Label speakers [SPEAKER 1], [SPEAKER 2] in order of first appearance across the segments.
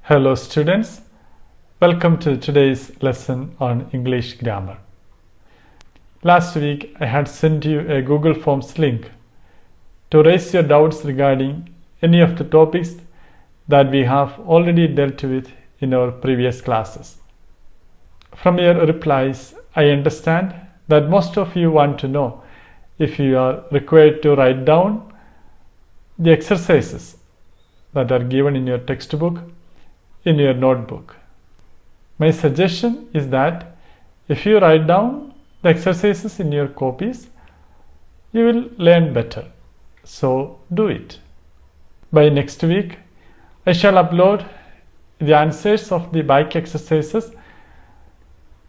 [SPEAKER 1] Hello students, welcome to today's lesson on English grammar. Last week I had sent you a Google Forms link to raise your doubts regarding any of the topics that we have already dealt with in our previous classes. From your replies, I understand that most of you want to know if you are required to write down the exercises that are given in your textbook in your notebook. My suggestion is that if you write down the exercises in your copies, you will learn better. So do it. By next week, I shall upload the answers of the bike exercises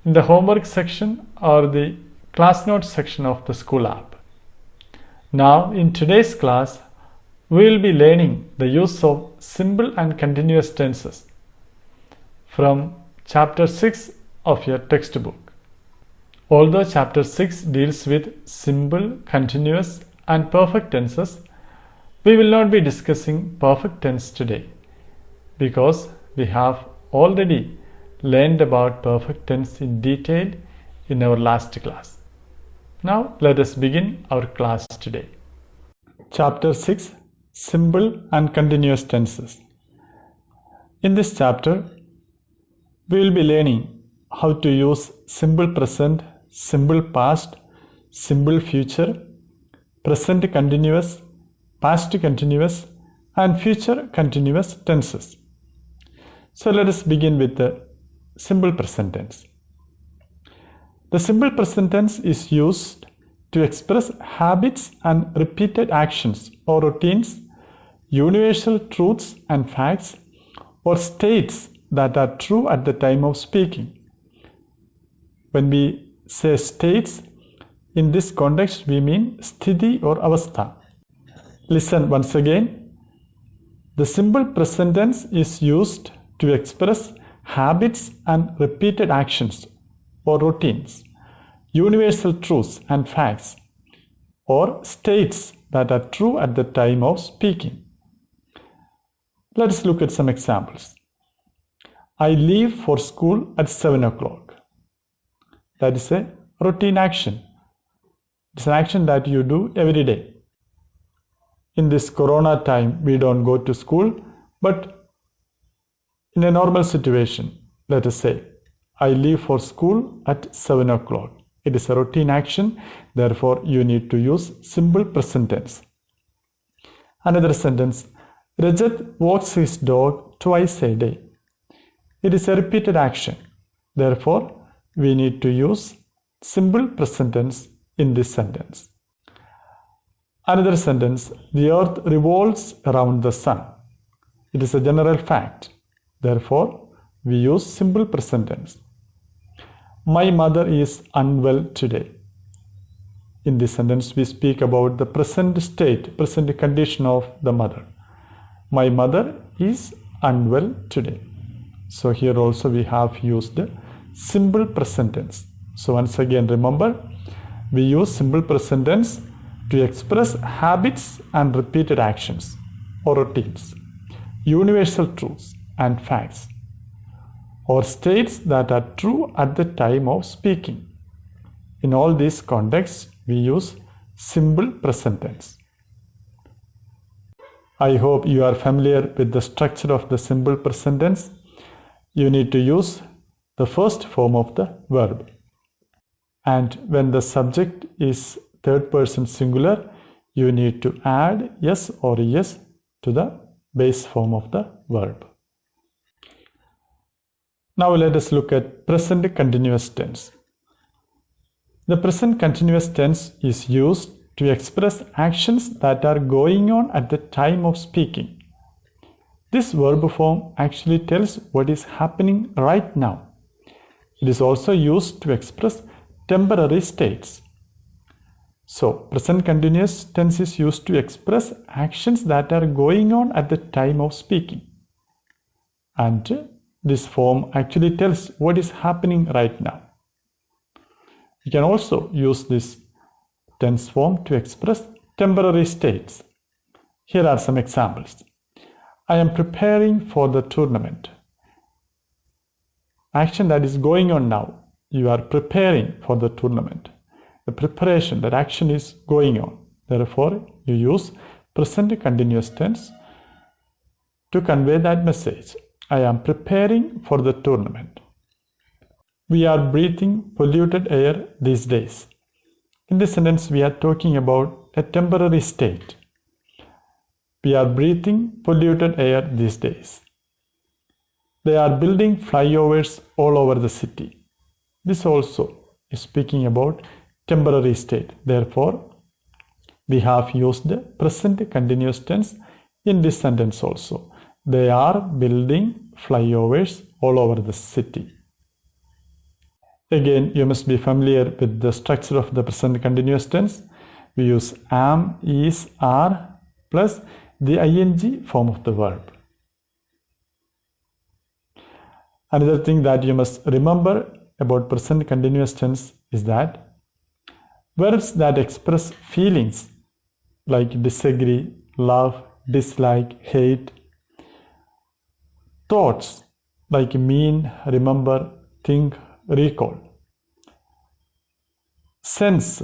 [SPEAKER 1] in the homework section or the class notes section of the school app. Now, in today's class, we will be learning the use of simple and continuous tenses from chapter 6 of your textbook. Although chapter 6 deals with simple, continuous and perfect tenses, we will not be discussing perfect tense today because we have already learned about perfect tense in detail in our last class. Now let us begin our class today. Chapter 6, Simple and Continuous Tenses. In this chapter, we will be learning how to use simple present, simple past, simple future, present continuous, past continuous, and future continuous tenses. So let us begin with the simple present tense. The simple present tense is used to express habits and repeated actions or routines, universal truths and facts, or states that are true at the time of speaking. When we say states, in this context we mean sthiti or avastha. Listen once again. The simple present tense is used to express habits and repeated actions or routines, universal truths and facts, or states that are true at the time of speaking. Let us look at some examples. I leave for school at 7 o'clock. That is a routine action. It's an action that you do every day. In this corona time, we don't go to school, but in a normal situation, let us say, I leave for school at 7 o'clock. It is a routine action, therefore you need to use simple present tense. Another sentence, Rajat walks his dog twice a day. It is a repeated action. Therefore, we need to use simple present tense in this sentence. Another sentence, the earth revolves around the sun. It is a general fact. Therefore, we use simple present tense. My mother is unwell today. In this sentence, we speak about the present state, present condition of the mother. My mother is unwell today. So here also we have used simple present tense. So once again remember, we use simple present tense to express habits and repeated actions or routines, universal truths and facts, or states that are true at the time of speaking. In all these contexts, we use simple present tense. I hope you are familiar with the structure of the simple present tense. You need to use the first form of the verb. And when the subject is third person singular, you need to add yes or yes to the base form of the verb. Now let us look at present continuous tense. The present continuous tense is used to express actions that are going on at the time of speaking. This verb form actually tells what is happening right now. It is also used to express temporary states. So, present continuous tense is used to express actions that are going on at the time of speaking. And this form actually tells what is happening right now. You can also use this tense form to express temporary states. Here are some examples. I am preparing for the tournament. action that is going on now. You are preparing for the tournament. The preparation, that action is going on. Therefore, you use present continuous tense to convey that message. I am preparing for the tournament. We are breathing polluted air these days. In this sentence, we are talking about a temporary state. We are breathing polluted air these days. They are building flyovers all over the city. This also is speaking about temporary state. Therefore, we have used the present continuous tense in this sentence also. They are building flyovers all over the city. Again, you must be familiar with the structure of the present continuous tense. We use am, is, are plus the ing form of the verb. Another thing that you must remember about present continuous tense is that verbs that express feelings like disagree, love, dislike, hate, thoughts like mean, remember, think, recall, sense,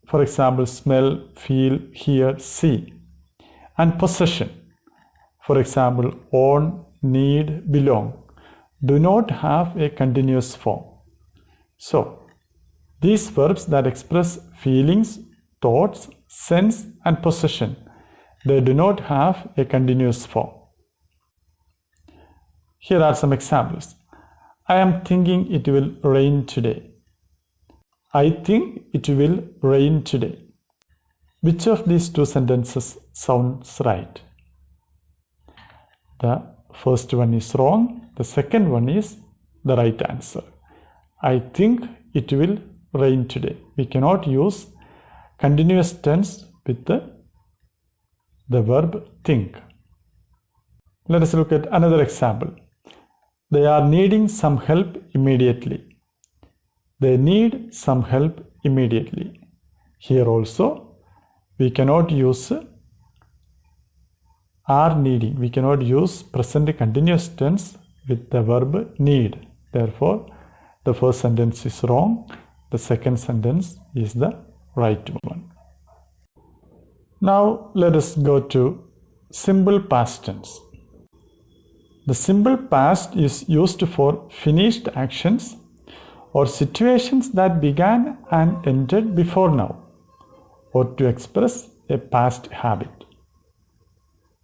[SPEAKER 1] for example, smell, feel, hear, see, and possession, for example, own, need, belong, do not have a continuous form. So, these verbs that express feelings, thoughts, sense, and possession, they do not have a continuous form. Here are some examples. I am thinking it will rain today. I think it will rain today. Which of these two sentences sounds right? The first one is wrong. The second one is the right answer. I think it will rain today. We cannot use continuous tense with the verb think. Let us look at another example. They are needing some help immediately. They need some help immediately. Here also, we cannot use are needing. We cannot use present continuous tense with the verb need. Therefore, the first sentence is wrong. The second sentence is the right one. Now, let us go to simple past tense. The simple past is used for finished actions or situations that began and ended before now, or to express a past habit.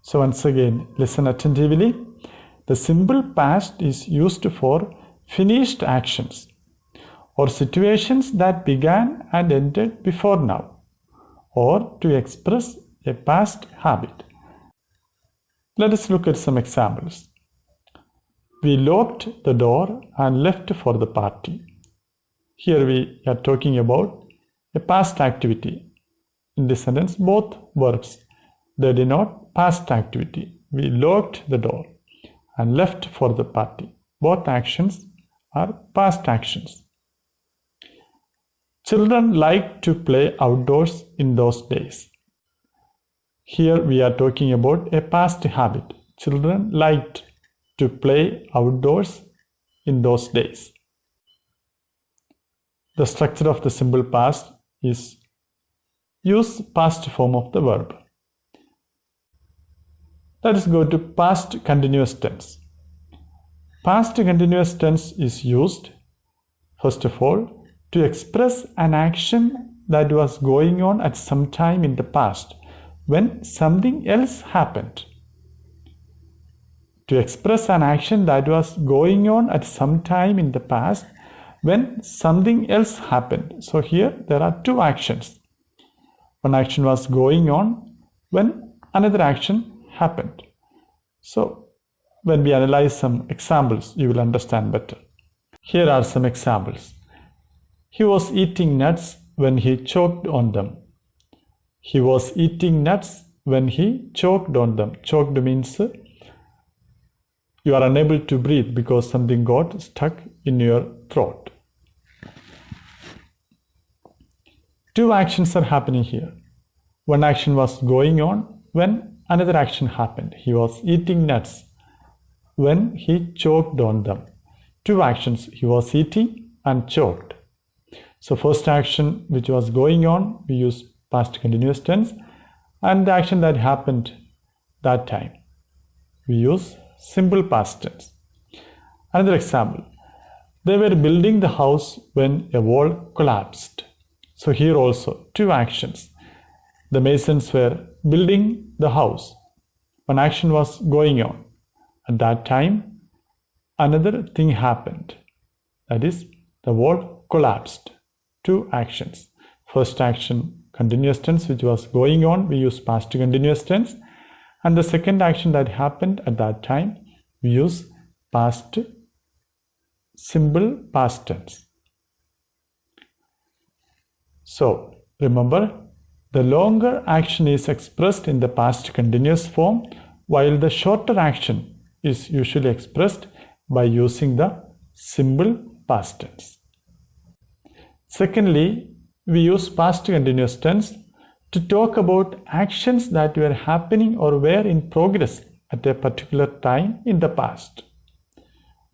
[SPEAKER 1] So once again, listen attentively. The simple past is used for finished actions or situations that began and ended before now, or to express a past habit. Let us look at some examples. We locked the door and left for the party. Here we are talking about a past activity. In this sentence, both verbs, they denote past activity. We locked the door and left for the party. Both actions are past actions. Children liked to play outdoors in those days. Here we are talking about a past habit. Children liked to play outdoors in those days. The structure of the simple past is use past form of the verb. Let us go to past continuous tense. Past continuous tense is used, first of all, to express an action that was going on at some time in the past when something else happened. To express an action that was going on at some time in the past when something else happened. So here there are two actions. One action was going on when another action happened. So when we analyze some examples, you will understand better. Here are some examples. He was eating nuts when he choked on them. He was eating nuts when he choked on them. Choked means you are unable to breathe because something got stuck in your throat. Two actions are happening here. One action was going on when another action happened. He was eating nuts when he choked on them. two actions. He was eating and choked. So first action which was going on, we use past continuous tense, and the action that happened that time, we use simple past tense. Another example, they were building the house when a wall collapsed. So here also two actions. The masons were building the house. One action was going on. At that time, another thing happened. That is, the wall collapsed. Two actions. First action, continuous tense, which was going on, we use past continuous tense. And the second action that happened at that time, we use past simple past tense. So, remember, the longer action is expressed in the past continuous form, while the shorter action is usually expressed by using the simple past tense. Secondly, we use past continuous tense to talk about actions that were happening or were in progress at a particular time in the past.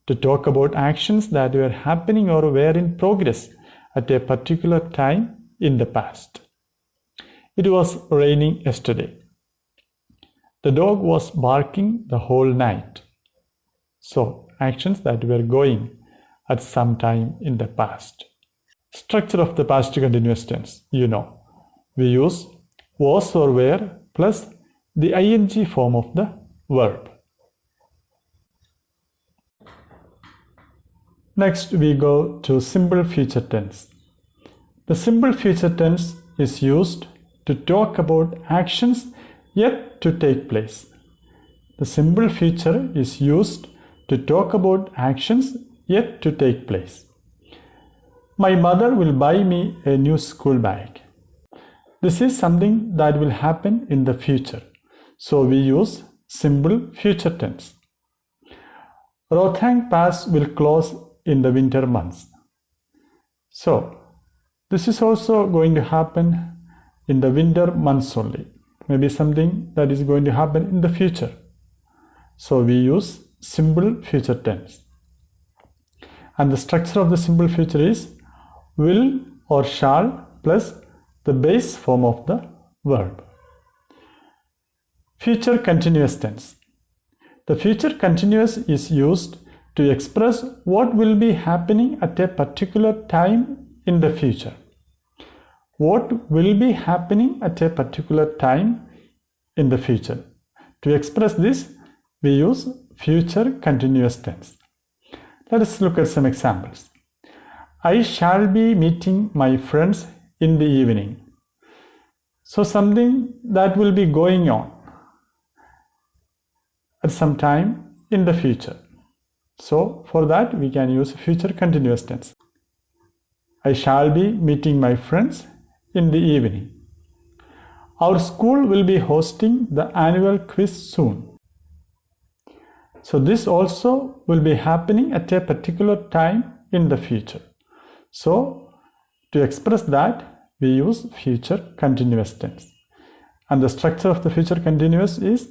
[SPEAKER 1] To talk about actions that were happening or were in progress at a particular time in the past. It was raining yesterday. The dog was barking the whole night. So, actions that were going at some time in the past. Structure of the past continuous tense, you know. We use was or were plus the ing form of the verb. Next, we go to simple future tense. The simple future tense is used to talk about actions yet to take place. The simple future is used to talk about actions yet to take place. My mother will buy me a new school bag. This is something that will happen in the future. So we use simple future tense. Rohtang Pass will close in the winter months. So this is also going to happen in the winter months only. Maybe something that is going to happen in the future. So we use simple future tense. And the structure of the simple future is will or shall plus the base form of the verb. Future continuous tense. The future continuous is used to express what will be happening at a particular time in the future. What will be happening at a particular time in the future. To express this, we use future continuous tense. Let us look at some examples. I shall be meeting my friends in the evening. So something that will be going on at some time in the future. So for that we can use future continuous tense. I shall be meeting my friends in the evening. Our school will be hosting the annual quiz soon. So this also will be happening at a particular time in the future. So to express that, we use future continuous tense. And the structure of the future continuous is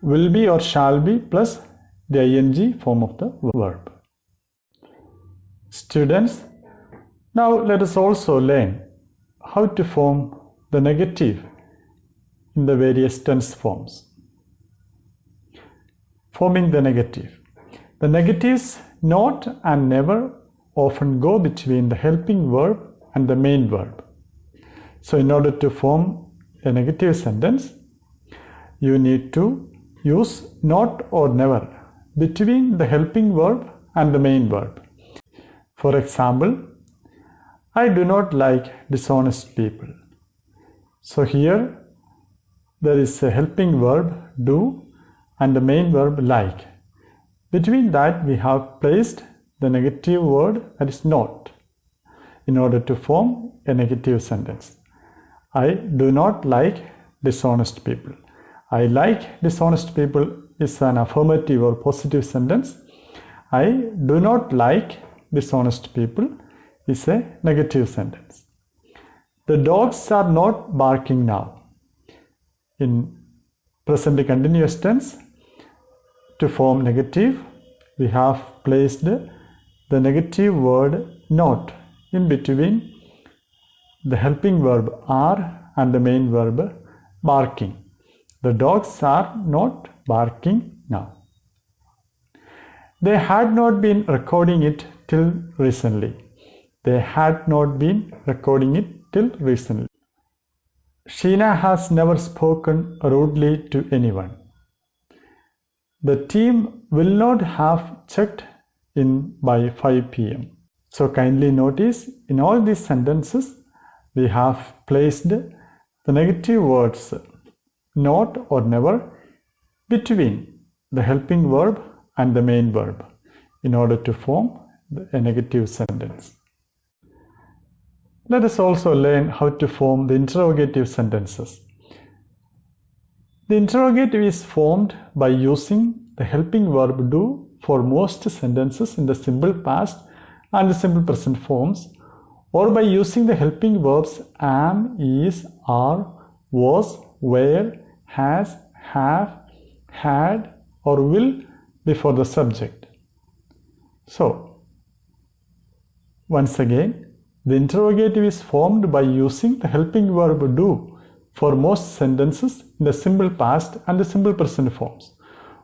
[SPEAKER 1] will be or shall be plus the ing form of the verb. Students, now let us also learn how to form the negative in the various tense forms. Forming the negative. The negatives not and never often go between the helping verb and the main verb. So in order to form a negative sentence, you need to use not or never between the helping verb and the main verb. For example, I do not like dishonest people. So here there is a helping verb do and the main verb like. Between that we have placed the negative word that is not in order to form a negative sentence. I do not like dishonest people. I like dishonest people is an affirmative or positive sentence. I do not like dishonest people is a negative sentence. The dogs are not barking now. In present continuous tense, to form negative, we have placed the negative word not in between the helping verb are and the main verb barking. The dogs are not barking now. They had not been recording it till recently. They had not been recording it till recently. Sheena has never spoken rudely to anyone. The team will not have checked in by 5 p.m. So kindly notice in all these sentences we have placed the negative words not or never between the helping verb and the main verb in order to form a negative sentence. Let us also learn how to form the interrogative sentences. The interrogative is formed by using the helping verb do for most sentences in the simple past and the simple present forms, or by using the helping verbs am, is, are, was, were, has, have, had, or will before the subject. So, once again, the interrogative is formed by using the helping verb do for most sentences in the simple past and the simple present forms,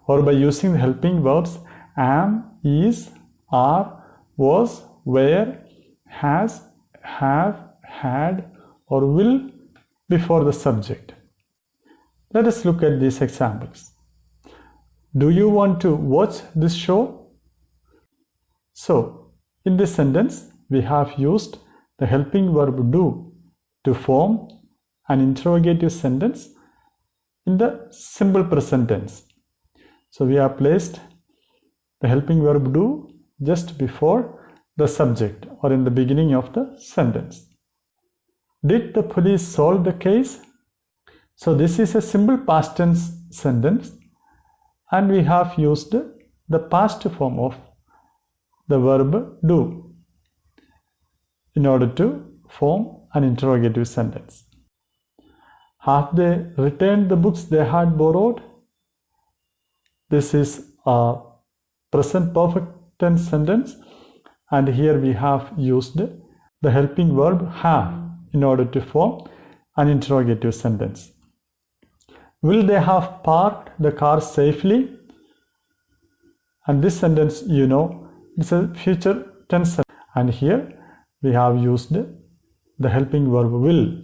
[SPEAKER 1] or by using the helping verbs am, is, are, was, were, has, have, had, or will before the subject. Let us look at these examples. Do you want to watch this show? So, in this sentence, we have used the helping verb do to form an interrogative sentence in the simple present tense. So, we have placed the helping verb do just before the subject or in the beginning of the sentence. Did the police solve the case? So, this is a simple past tense sentence and we have used the past form of the verb do in order to form an interrogative sentence. Have they returned the books they had borrowed? This is a present perfect tense sentence and here we have used the helping verb have in order to form an interrogative sentence. Will they have parked the car safely? And this sentence, you know, it's a future tense sentence. And here we have used the helping verb will.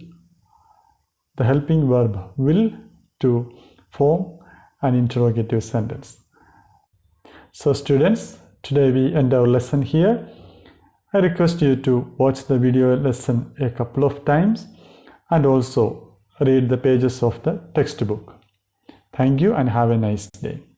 [SPEAKER 1] The helping verb will to form an interrogative sentence. So students, today we end our lesson here. I request you to watch the video lesson a couple of times and also read the pages of the textbook. Thank you and have a nice day.